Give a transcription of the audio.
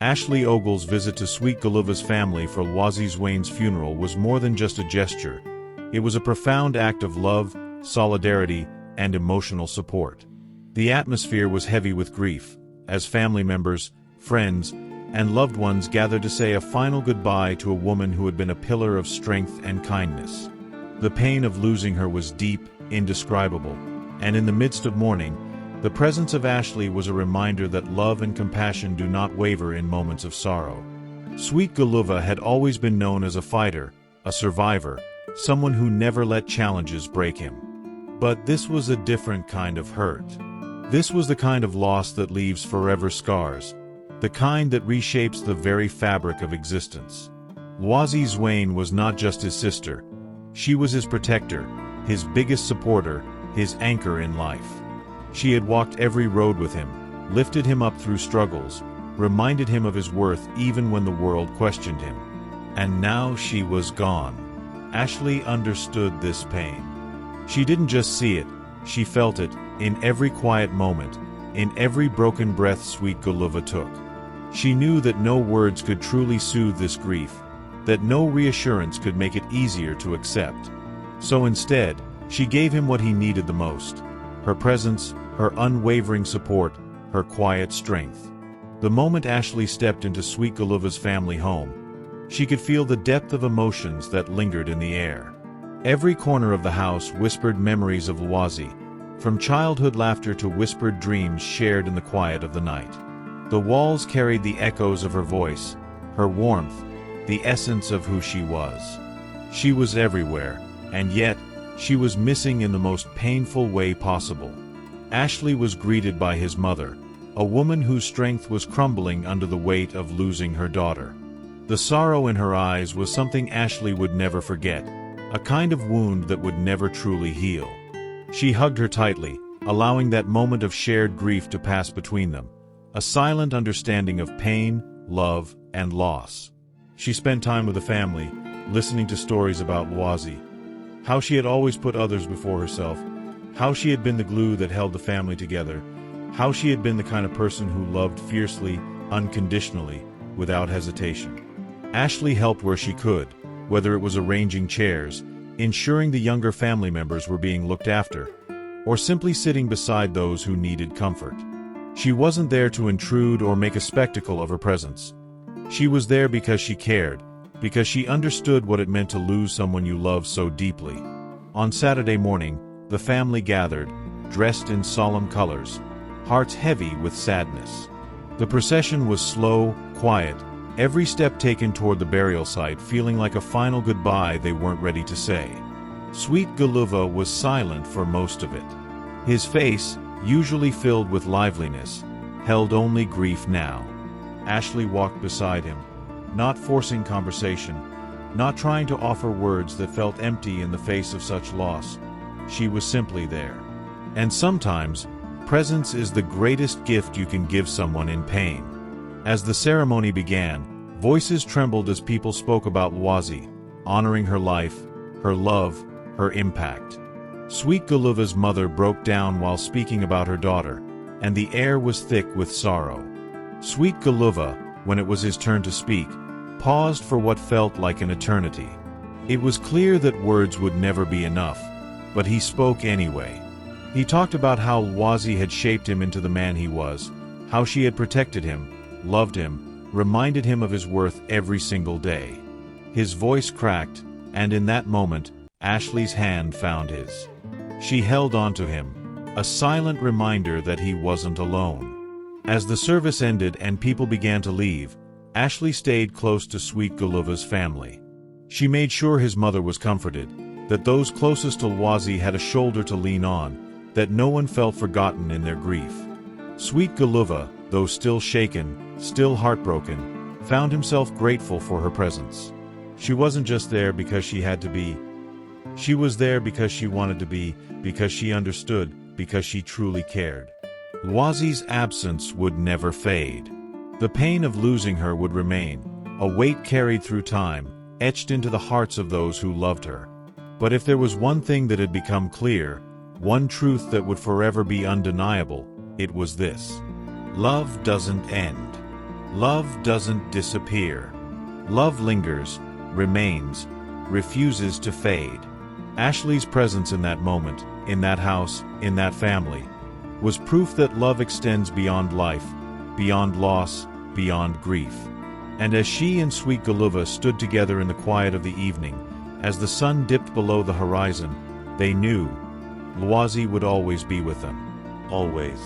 Ashley Ogle's visit to Sweet Guluva's family for Lwazi Zwane's funeral was more than just a gesture. It was a profound act of love, solidarity, and emotional support. The atmosphere was heavy with grief, as family members, friends, and loved ones gathered to say a final goodbye to a woman who had been a pillar of strength and kindness. The pain of losing her was deep, indescribable, and in the midst of mourning, the presence of Ashley was a reminder that love and compassion do not waver in moments of sorrow. Sweet Guluva had always been known as a fighter, a survivor, someone who never let challenges break him. But this was a different kind of hurt. This was the kind of loss that leaves forever scars, the kind that reshapes the very fabric of existence. Lwazi Zwane was not just his sister. She was his protector, his biggest supporter, his anchor in life. She had walked every road with him, lifted him up through struggles, reminded him of his worth even when the world questioned him. And now she was gone. Ashley understood this pain. She didn't just see it, she felt it, in every quiet moment, in every broken breath Sweet Guluva took. She knew that no words could truly soothe this grief, that no reassurance could make it easier to accept. So instead, she gave him what he needed the most: her presence, her unwavering support, her quiet strength. The moment Ashley stepped into Sweet Guluva's family home, she could feel the depth of emotions that lingered in the air. Every corner of the house whispered memories of Lwazi, from childhood laughter to whispered dreams shared in the quiet of the night. The walls carried the echoes of her voice, her warmth, the essence of who she was. She was everywhere, and yet, she was missing in the most painful way possible. Ashley was greeted by his mother, a woman whose strength was crumbling under the weight of losing her daughter. The sorrow in her eyes was something Ashley would never forget, a kind of wound that would never truly heal. She hugged her tightly, allowing that moment of shared grief to pass between them, a silent understanding of pain, love, and loss. She spent time with the family, listening to stories about Lwazi, how she had always put others before herself, how she had been the glue that held the family together, how she had been the kind of person who loved fiercely, unconditionally, without hesitation. Ashley helped where she could, whether it was arranging chairs, ensuring the younger family members were being looked after, or simply sitting beside those who needed comfort. She wasn't there to intrude or make a spectacle of her presence. She was there because she cared, because she understood what it meant to lose someone you loved so deeply. On Saturday morning, the family gathered, dressed in solemn colors, hearts heavy with sadness. The procession was slow, quiet, every step taken toward the burial site feeling like a final goodbye they weren't ready to say. Sweet Guluva was silent for most of it. His face, usually filled with liveliness, held only grief now. Ashley walked beside him, not forcing conversation, not trying to offer words that felt empty in the face of such loss. She was simply there. And sometimes, presence is the greatest gift you can give someone in pain. As the ceremony began, voices trembled as people spoke about Lwazi, honoring her life, her love, her impact. Sweet Guluva's mother broke down while speaking about her daughter, and the air was thick with sorrow. Sweet Guluva, when it was his turn to speak, paused for what felt like an eternity. It was clear that words would never be enough, but he spoke anyway. He talked about how Lwazi had shaped him into the man he was, how she had protected him, loved him, reminded him of his worth every single day. His voice cracked, and in that moment, Ashley's hand found his. She held on to him, a silent reminder that he wasn't alone. As the service ended and people began to leave, Ashley stayed close to Sweet Guluva's family. She made sure his mother was comforted, that those closest to Lwazi had a shoulder to lean on, that no one felt forgotten in their grief. Sweet Guluva, though still shaken, still heartbroken, found himself grateful for her presence. She wasn't just there because she had to be. She was there because she wanted to be, because she understood, because she truly cared. Lwazi's absence would never fade. The pain of losing her would remain, a weight carried through time, etched into the hearts of those who loved her. But if there was one thing that had become clear, one truth that would forever be undeniable, it was this: love doesn't end. Love doesn't disappear. Love lingers, remains, refuses to fade. Ashley's presence in that moment, in that house, in that family, was proof that love extends beyond life, beyond loss, beyond grief. And as she and Sweet Guluva stood together in the quiet of the evening, as the sun dipped below the horizon, they knew Lwazi would always be with them. Always.